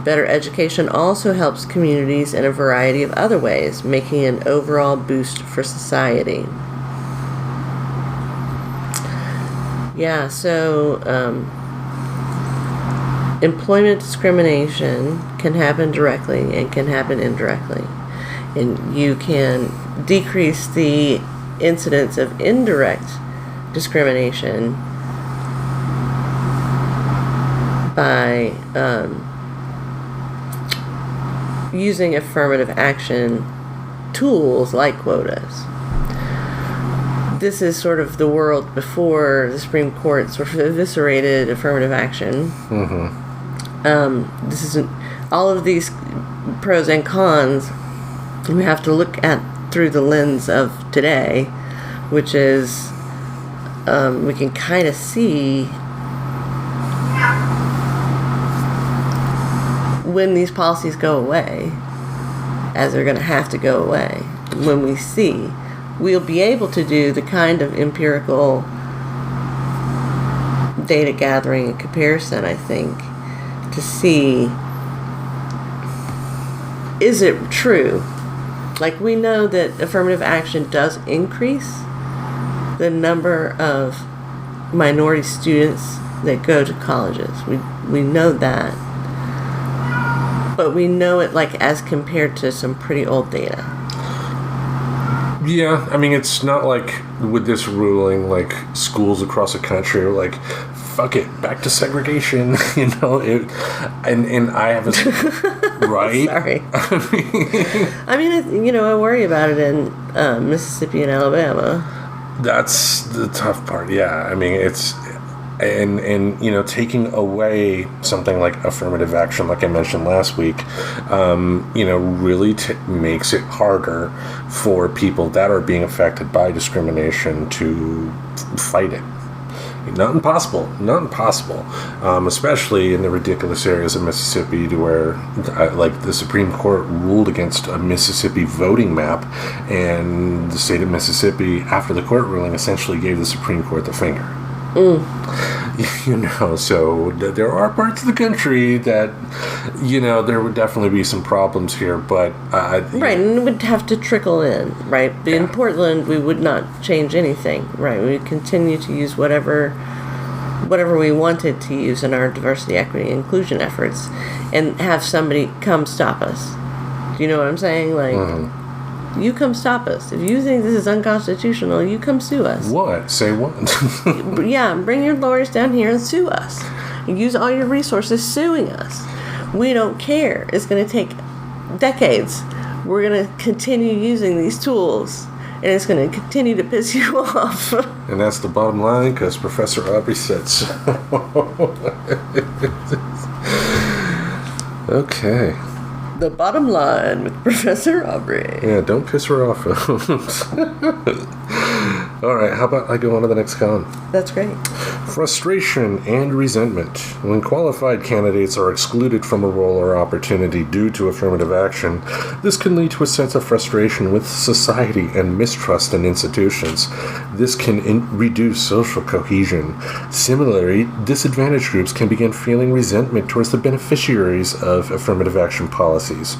Speaker 3: Better education also helps communities in a variety of other ways, making an overall boost for society. Yeah, so employment discrimination can happen directly and can happen indirectly. And you can decrease the incidence of indirect discrimination by using affirmative action tools like quotas. This is sort of the world before the Supreme Court sort of eviscerated affirmative action. Mm-hmm. This isn't all of these pros and cons. We have to look at through the lens of today, which is we can kind of see when these policies go away, as they're going to have to go away. When we see, we'll be able to do the kind of empirical data gathering and comparison, I think, to see, is it true? Like, we know that affirmative action does increase the number of minority students that go to colleges. We know that. But we know it, like, as compared to some pretty old data.
Speaker 1: Yeah, I mean, it's not like with this ruling, like, schools across the country are like, fuck it, back to segregation, and I haven't, right?
Speaker 3: Sorry. I mean, I worry about it in Mississippi and Alabama.
Speaker 1: That's the tough part, yeah. I mean, it's, and taking away something like affirmative action, like I mentioned last week, really makes it harder for people that are being affected by discrimination to fight it. Not impossible, especially in the ridiculous areas of Mississippi to where, like, the Supreme Court ruled against a Mississippi voting map, and the state of Mississippi, after the court ruling, essentially gave the Supreme Court the finger. So there are parts of the country that, there would definitely be some problems here, but...
Speaker 3: right, and it would have to trickle in, right? But in Portland, we would not change anything, right? We would continue to use whatever we wanted to use in our diversity, equity, and inclusion efforts, and have somebody come stop us. Do you know what I'm saying? Like, you come stop us. If you think this is unconstitutional, you come sue us.
Speaker 1: What? Say what?
Speaker 3: Yeah, bring your lawyers down here and sue us. Use all your resources suing us. We don't care. It's going to take decades. We're going to continue using these tools, and it's going to continue to piss you off.
Speaker 1: And that's the bottom line, because Professor Aubrey said so. Okay.
Speaker 3: The bottom line with Professor Aubrey.
Speaker 1: Yeah, don't piss her off, folks. All right, how about I go on to the next con?
Speaker 3: That's great.
Speaker 1: Frustration and resentment. When qualified candidates are excluded from a role or opportunity due to affirmative action, this can lead to a sense of frustration with society and mistrust in institutions. This can reduce social cohesion. Similarly, disadvantaged groups can begin feeling resentment towards the beneficiaries of affirmative action policies,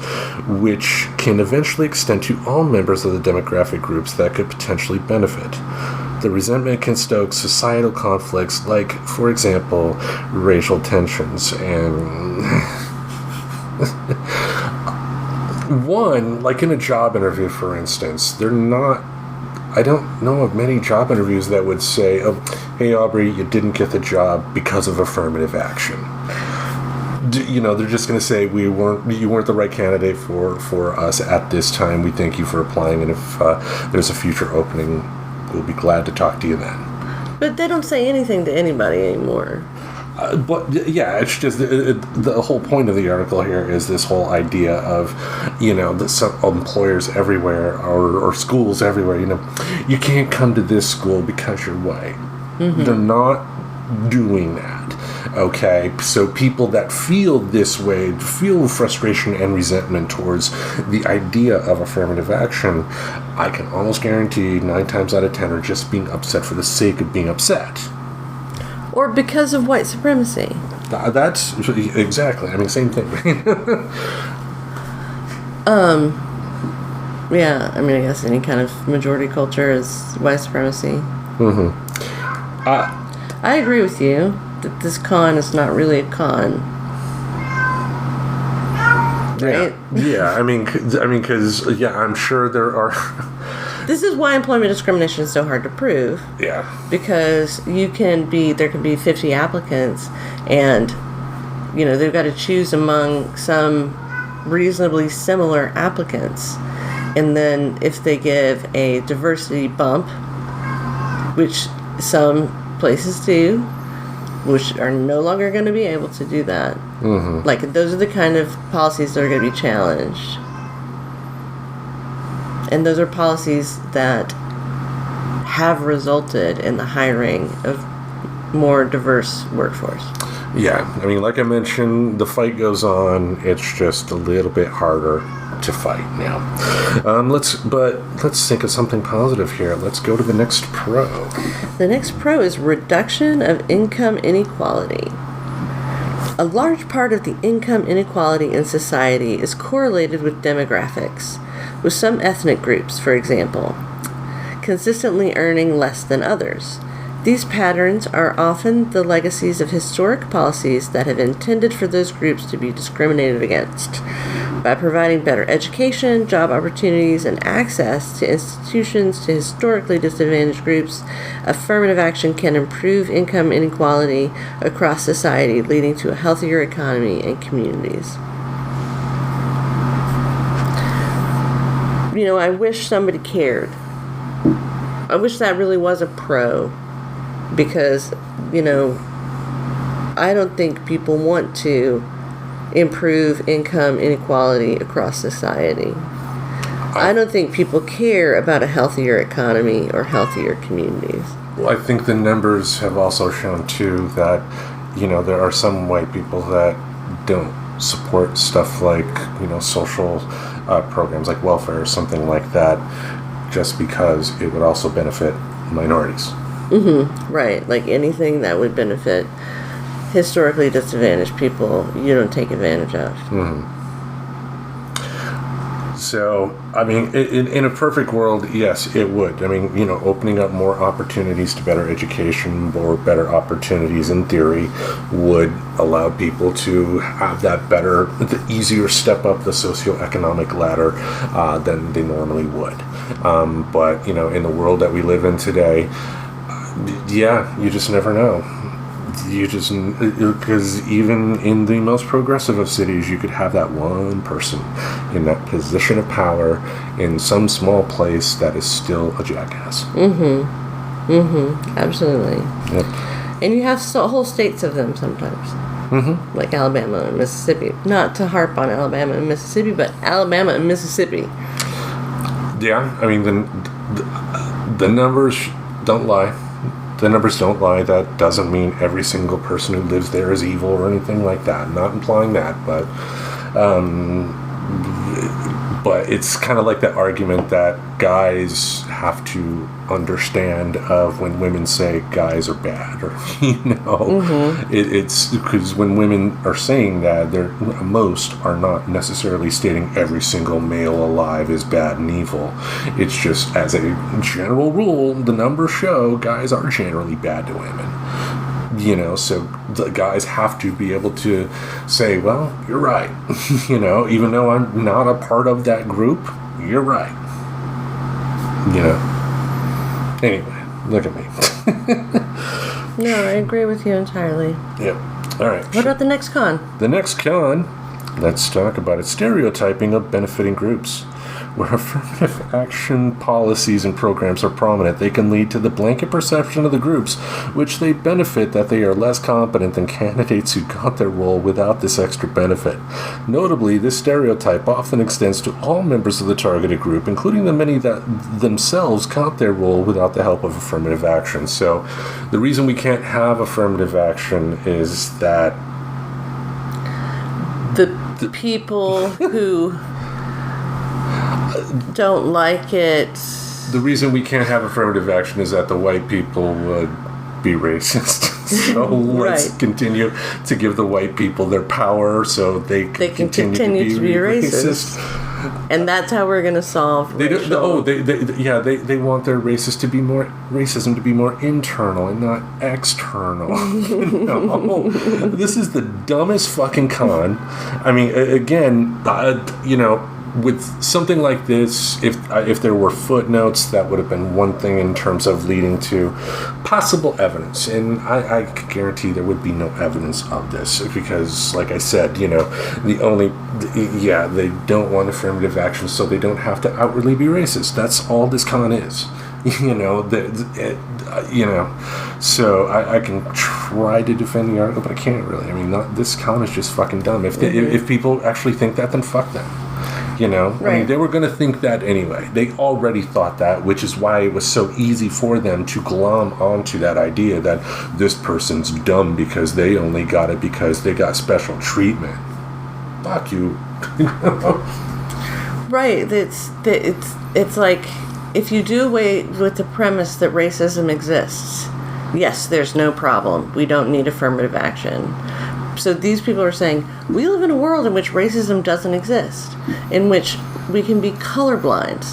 Speaker 1: which can eventually extend to all members of the demographic groups that could potentially benefit. The resentment can stoke societal conflicts like, for example, racial tensions and... One, like in a job interview, for instance, I don't know of many job interviews that would say, oh, hey, Aubrey, you didn't get the job because of affirmative action. They're just going to say you weren't the right candidate for us at this time. We thank you for applying, and if there's a future opening, we'll be glad to talk to you then. But
Speaker 3: they don't say anything to anybody anymore.
Speaker 1: It's just the whole point of the article here is this whole idea of, that some employers everywhere or schools everywhere, you can't come to this school because you're white. Mm-hmm. They're not doing that. Okay, so people that feel this way, feel frustration and resentment towards the idea of affirmative action, I can almost guarantee 9 times out of 10 are just being upset for the sake of being upset.
Speaker 3: Or because of white supremacy.
Speaker 1: That's exactly. I mean, same thing.
Speaker 3: Yeah, I mean, I guess any kind of majority culture is white supremacy.
Speaker 1: Mm-hmm.
Speaker 3: I agree with you that this con is not really a con. Right?
Speaker 1: Yeah. I mean, because I'm sure there are.
Speaker 3: This is why employment discrimination is so hard to prove.
Speaker 1: Yeah.
Speaker 3: Because there can be 50 applicants, and they've got to choose among some reasonably similar applicants, and then if they give a diversity bump, which some places do, which are no longer going to be able to do that. Mm-hmm. Like, those are the kind of policies that are going to be challenged. And those are policies that have resulted in the hiring of more diverse workforce.
Speaker 1: Yeah, I mean, like I mentioned, the fight goes on. It's just a little bit harder to fight now. Let's think of something positive here. Let's go to the next pro.
Speaker 3: The next pro is reduction of income inequality. A large part of the income inequality in society is correlated with demographics, with some ethnic groups, for example, consistently earning less than others. These patterns are often the legacies of historic policies that have intended for those groups to be discriminated against. By providing better education, job opportunities, and access to institutions to historically disadvantaged groups, affirmative action can improve income inequality across society, leading to a healthier economy and communities. I wish somebody cared. I wish that really was a pro, because, I don't think people want to improve income inequality across society. I don't think people care about a healthier economy or healthier communities.
Speaker 1: Well, I think the numbers have also shown, too, that, there are some white people that don't support stuff like, social programs like welfare or something like that, just because it would also benefit minorities.
Speaker 3: Right. Like anything that would benefit historically disadvantaged people, you don't take advantage of.
Speaker 1: So, I mean, in a perfect world, yes, it would. I mean, you know, opening up more opportunities to better education or better opportunities in theory would allow people to have that better, the easier step up the socioeconomic ladder than they normally would. But, you know, in the world that we live in today, yeah, you just never know. You just, because even in the most progressive of cities, you could have that one person in that position of power in some small place that is still a jackass.
Speaker 3: Absolutely.
Speaker 1: Yep.
Speaker 3: And you have whole states of them sometimes. Like Alabama and Mississippi. Not to harp on Alabama and Mississippi, but Alabama and Mississippi.
Speaker 1: Yeah, I mean, the numbers don't lie. The numbers don't lie. That doesn't mean every single person who lives there is evil or anything like that. Not implying that, but it's kind of like that argument that guys have to understand of when women say guys are bad, or it's because when women are saying that, most are not necessarily stating every single male alive is bad and evil. It's just, as a general rule, the numbers show guys are generally bad to women. You know, so the guys have to be able to say, well, you're right. You know, even though I'm not a part of that group, you're right. You know. Anyway, look at me.
Speaker 3: No, I agree with you entirely.
Speaker 1: Yep. All right.
Speaker 3: What about the next con?
Speaker 1: The next con, let's talk about it. Stereotyping of benefiting groups. Where affirmative action policies and programs are prominent, they can lead to the blanket perception of the groups which they benefit that they are less competent than candidates who got their role without this extra benefit. Notably, this stereotype often extends to all members of the targeted group, including the many that themselves got their role without the help of affirmative action. So, the reason we can't have affirmative action is that
Speaker 3: the people who don't like it.
Speaker 1: The reason we can't have affirmative action is that the white people would be racist. So let's continue to give the white people their power so they can continue to be racist.
Speaker 3: And that's how we're going to solve
Speaker 1: they want their racism to be more internal and not external. No, this is the dumbest fucking con. I mean, again, with something like this, if there were footnotes, that would have been one thing in terms of leading to possible evidence. And I can guarantee there would be no evidence of this because, like I said, they don't want affirmative action, so they don't have to outwardly be racist. That's all this con is. So I can try to defend the article, but I can't really. I mean, this con is just fucking dumb. If people actually think that, then fuck them. Right. I mean, they were going to think that anyway. They already thought that, which is why it was so easy for them to glom onto that idea that this person's dumb because they only got it because they got special treatment. Fuck you.
Speaker 3: Right. It's like, if you do away with the premise that racism exists, yes, there's no problem. We don't need affirmative action. So these people are saying, we live in a world in which racism doesn't exist, in which we can be colorblind.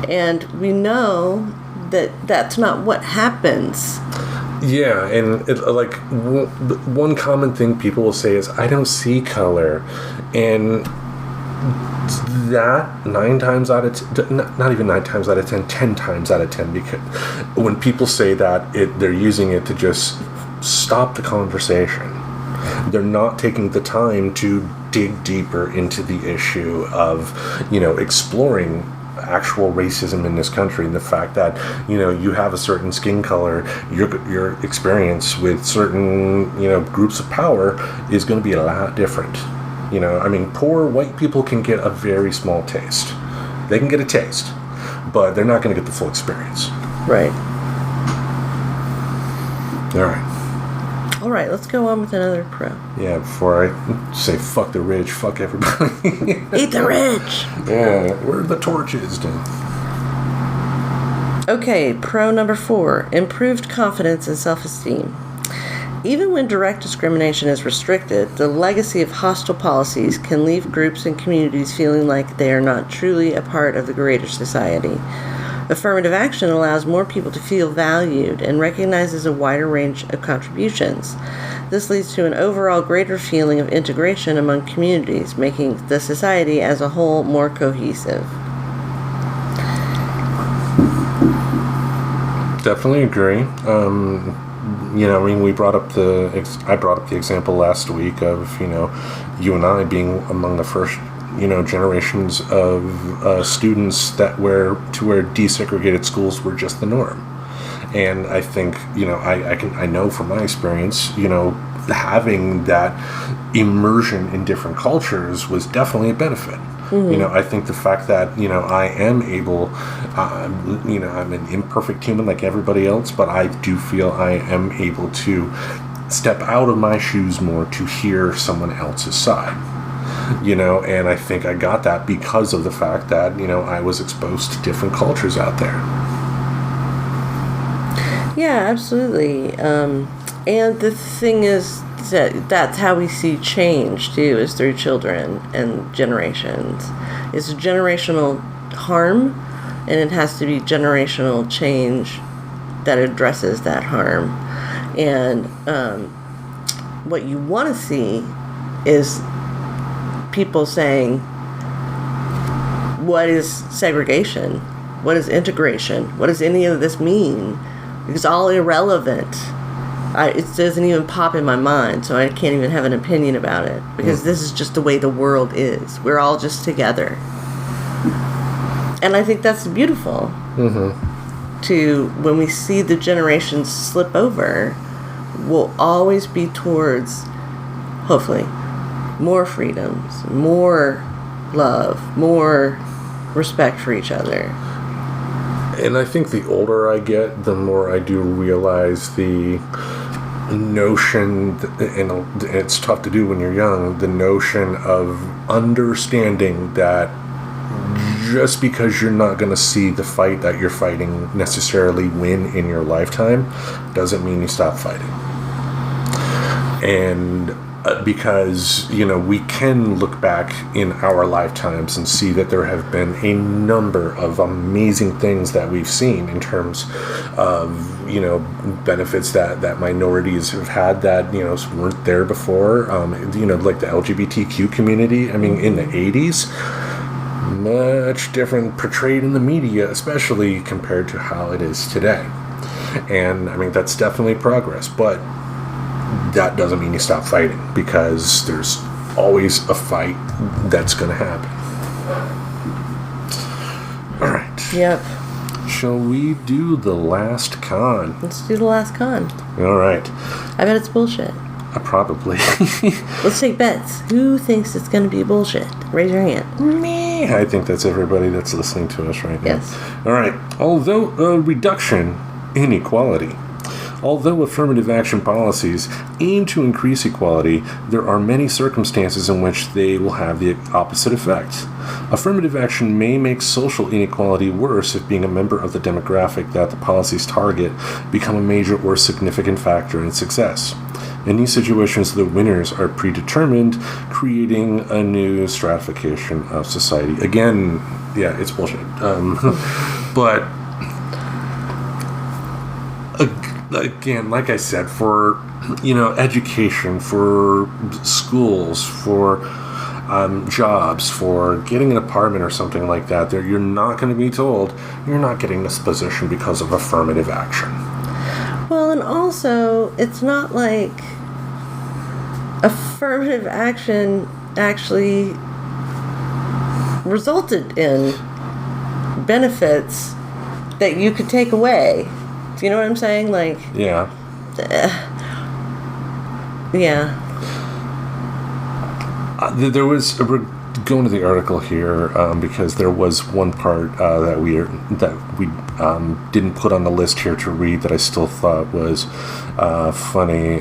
Speaker 3: And we know that that's not what happens.
Speaker 1: Yeah, and one common thing people will say is, I don't see color. And that 9 times out of 10, not even 9 times out of 10, 10 times out of 10, because when people say that, they're using it to just stop the conversation. They're not taking the time to dig deeper into the issue of, exploring actual racism in this country, and the fact that, you have a certain skin color, your experience with certain, groups of power is going to be a lot different. I mean, poor white people can get a very small taste. They can get a taste, but they're not going to get the full experience.
Speaker 3: Right.
Speaker 1: All right,
Speaker 3: let's go on with another pro.
Speaker 1: Yeah, before I say fuck the rich, fuck everybody.
Speaker 3: Eat the rich!
Speaker 1: Yeah, where are the torches?
Speaker 3: Okay, pro number 4, improved confidence and self-esteem. Even when direct discrimination is restricted, the legacy of hostile policies can leave groups and communities feeling like they are not truly a part of the greater society. Affirmative action allows more people to feel valued and recognizes a wider range of contributions. This leads to an overall greater feeling of integration among communities, making the society as a whole more cohesive.
Speaker 1: Definitely agree. We brought up I brought up the example last week of, you and I being among the first, generations of students where desegregated schools were just the norm. And I think, I know from my experience, having that immersion in different cultures was definitely a benefit. Mm-hmm. I think the fact that, I am able, I'm an imperfect human like everybody else, but I do feel I am able to step out of my shoes more to hear someone else's side. And I think I got that because of the fact that, I was exposed to different cultures out there.
Speaker 3: Yeah, absolutely. And the thing is that that's how we see change, too, is through children and generations. It's a generational harm, and it has to be generational change that addresses that harm. And what you want to see is people saying, what is segregation? What is integration? What does any of this mean? It's all irrelevant. It doesn't even pop in my mind, so I can't even have an opinion about it, because this is just the way the world is. We're all just together. And I think that's beautiful. Mm-hmm. When we see the generations slip over, we'll always be towards, hopefully, more freedoms, more love, more respect for each other.
Speaker 1: And I think the older I get, the more I do realize the notion, and it's tough to do when you're young, the notion of understanding that just because you're not going to see the fight that you're fighting necessarily win in your lifetime doesn't mean you stop fighting. And because, we can look back in our lifetimes and see that there have been a number of amazing things that we've seen in terms of, benefits that minorities have had that, weren't there before. Like the LGBTQ community, in the 80s, much different portrayed in the media, especially compared to how it is today. And, that's definitely progress, but that doesn't mean you stop fighting, because there's always a fight that's going to happen. All right.
Speaker 3: Yep.
Speaker 1: Shall we do the last con?
Speaker 3: Let's do the last con.
Speaker 1: All right.
Speaker 3: I bet it's bullshit.
Speaker 1: Probably.
Speaker 3: Let's take bets. Who thinks it's going to be bullshit? Raise your hand.
Speaker 1: Me. I think that's everybody that's listening to us right now.
Speaker 3: Yes.
Speaker 1: All right. Although a reduction in equality. Although affirmative action policies aim to increase equality, there are many circumstances in which they will have the opposite effect. Affirmative action may make social inequality worse if being a member of the demographic that the policies target become a major or significant factor in success. In these situations, the winners are predetermined, creating a new stratification of society. Again, yeah, it's bullshit. But again, like I said, for education, for schools, for jobs, for getting an apartment or something like that, you're not going to be told you're not getting this position because of affirmative action.
Speaker 3: Well, and also, it's not like affirmative action actually resulted in benefits that you could take away. Do you know what I'm saying? Like,
Speaker 1: yeah.
Speaker 3: Yeah.
Speaker 1: There was we're going to the article here because there was one part that we didn't put on the list here to read that I still thought was funny.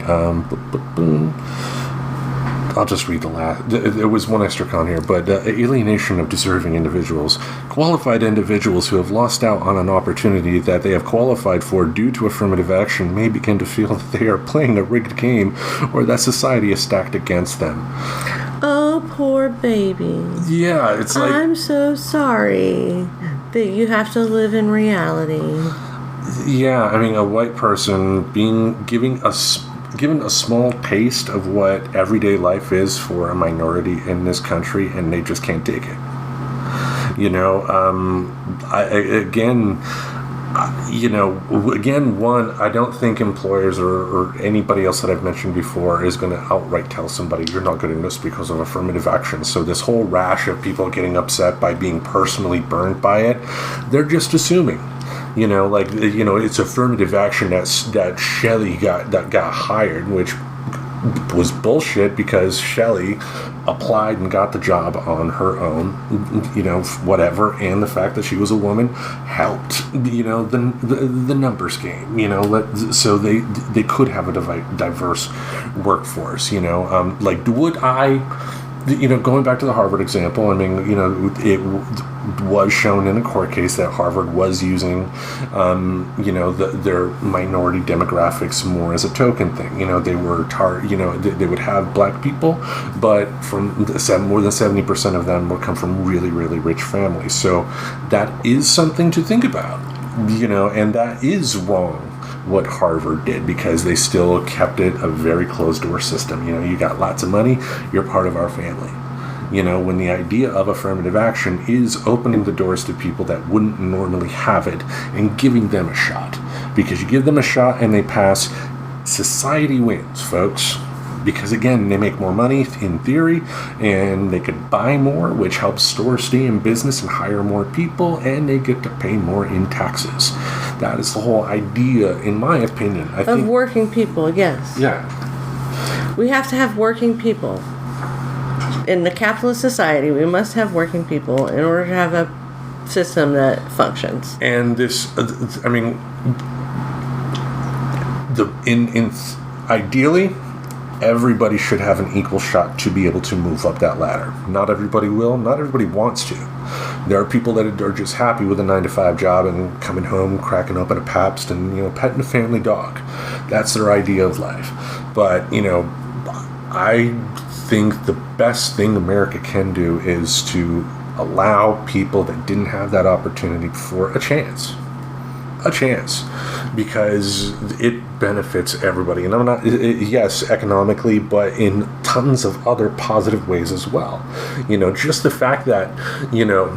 Speaker 1: I'll just read the last. There was one extra con here, but alienation of deserving individuals. Qualified individuals who have lost out on an opportunity that they have qualified for due to affirmative action may begin to feel that they are playing a rigged game or that society is stacked against them.
Speaker 3: Oh, poor baby.
Speaker 1: Yeah, it's like...
Speaker 3: I'm so sorry that you have to live in reality.
Speaker 1: Yeah, I mean, a white person given a small taste of what everyday life is for a minority in this country, and they just can't take it. You know, I don't think employers or anybody else that I've mentioned before is going to outright tell somebody you're not getting this because of affirmative action. So this whole rash of people getting upset by being personally burned by it, they're just assuming. You know, like, you know, it's affirmative action that Shelley got hired, which was bullshit because Shelley applied and got the job on her own, you know, whatever, and the fact that she was a woman helped, you know, the numbers game, you know, so they could have a diverse workforce, you know, like, would I, you know, going back to the Harvard example, I mean, you know, it was shown in a court case that Harvard was using, you know, their minority demographics more as a token thing. You know, they were, they would have black people, but from more than 70% of them would come from really, really rich families. So that is something to think about, you know, and that is wrong what Harvard did, because they still kept it a very closed door system. You know, you got lots of money, you're part of our family. You know, when the idea of affirmative action is opening the doors to people that wouldn't normally have it and giving them a shot. Because you give them a shot and they pass, society wins, folks. Because again, they make more money in theory, and they could buy more, which helps stores stay in business and hire more people, and they get to pay more in taxes. That is the whole idea, in my opinion. I think
Speaker 3: working people, yes.
Speaker 1: Yeah.
Speaker 3: We have to have working people. In the capitalist society, we must have working people in order to have a system that functions.
Speaker 1: And this, I mean, ideally, everybody should have an equal shot to be able to move up that ladder. Not everybody will. Not everybody wants to. There are people that are just happy with a 9-to-5 job and coming home, cracking open a Pabst, and, you know, petting a family dog. That's their idea of life. But, you know, I think the best thing America can do is to allow people that didn't have that opportunity for a chance, because it benefits everybody. And I'm not, yes, economically, but in tons of other positive ways as well. You know, just the fact that, you know,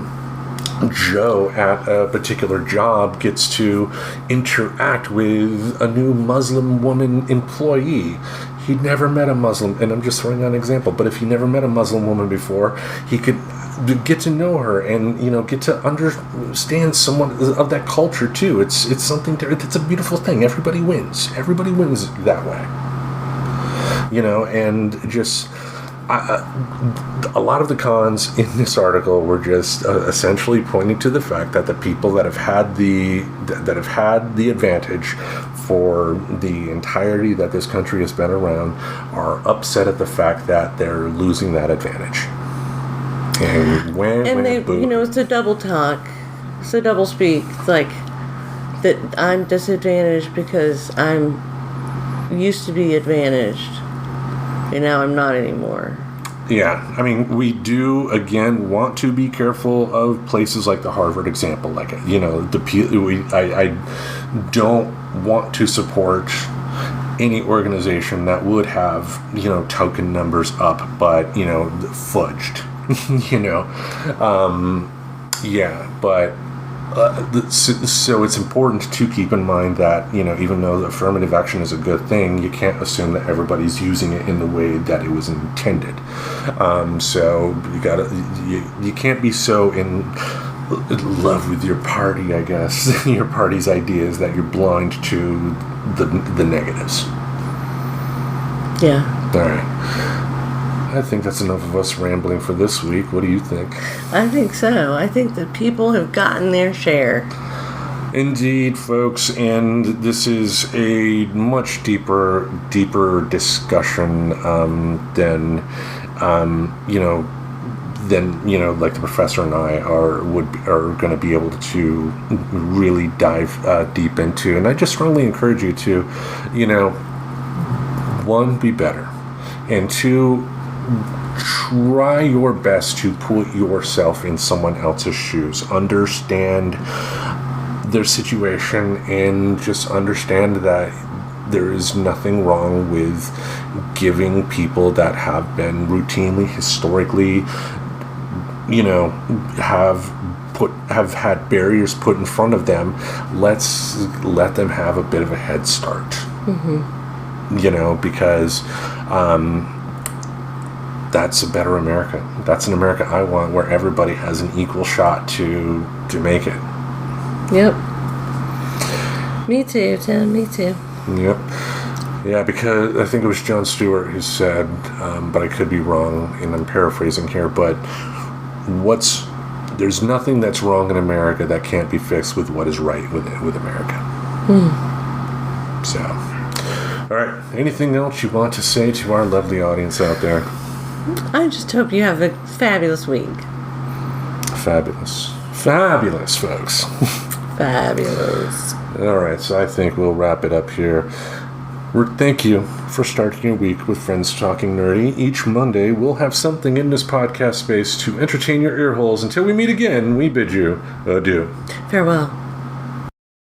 Speaker 1: Joe at a particular job gets to interact with a new Muslim woman employee. He'd never met a Muslim, and I'm just throwing out an example, but if he never met a Muslim woman before, he could get to know her and, you know, get to understand somewhat of that culture too. It's something it's a beautiful thing. Everybody wins that way, you know. And just a lot of the cons in this article were just essentially pointing to the fact that the people that have had the advantage for the entirety that this country has been around are upset at the fact that they're losing that advantage. And
Speaker 3: they, you know, it's a double talk. It's a double speak. It's like that I'm disadvantaged because I'm used to be advantaged, and now I'm not anymore.
Speaker 1: Yeah, I mean, we do, again, want to be careful of places like the Harvard example. Like, you know, I don't want to support any organization that would have, you know, token numbers up, but, you know, fudged, you know. Yeah, but so it's important to keep in mind that, you know, even though the affirmative action is a good thing, you can't assume that everybody's using it in the way that it was intended. So you can't be so in love with your party, I guess, your party's ideas, that you're blind to the negatives.
Speaker 3: Yeah.
Speaker 1: All right. I think that's enough of us rambling for this week. What do you think?
Speaker 3: I think so. I think that people have gotten their share.
Speaker 1: Indeed, folks, and this is a much deeper discussion than like the professor and I are going to be able to really dive deep into. And I just strongly encourage you to, one, be better, and two, try your best to put yourself in someone else's shoes. Understand their situation and just understand that there is nothing wrong with giving people that have been routinely, historically, have had barriers put in front of them. Let's let them have a bit of a head start. Mm-hmm. Because that's a better America. That's an America I want, where everybody has an equal shot to make it.
Speaker 3: Yep. Me too, Tim. Me too.
Speaker 1: Yep. Yeah, because I think it was Jon Stewart who said, but I could be wrong, and I'm paraphrasing here, but there's nothing that's wrong in America that can't be fixed with what is right with America. So, all right. Anything else you want to say to our lovely audience out there?
Speaker 3: I just hope you have a fabulous week.
Speaker 1: Fabulous, folks.
Speaker 3: Fabulous.
Speaker 1: All right, so I think we'll wrap it up here. Thank you for starting your week with Friends Talking Nerdy. Each Monday, we'll have something in this podcast space to entertain your ear holes. Until we meet again, we bid you adieu.
Speaker 3: Farewell.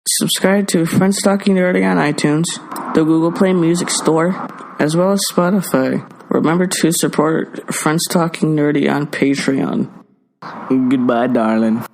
Speaker 4: Subscribe to Friends Talking Nerdy on iTunes, the Google Play Music Store, as well as Spotify. Remember to support Friends Talking Nerdy on Patreon. Goodbye, darling.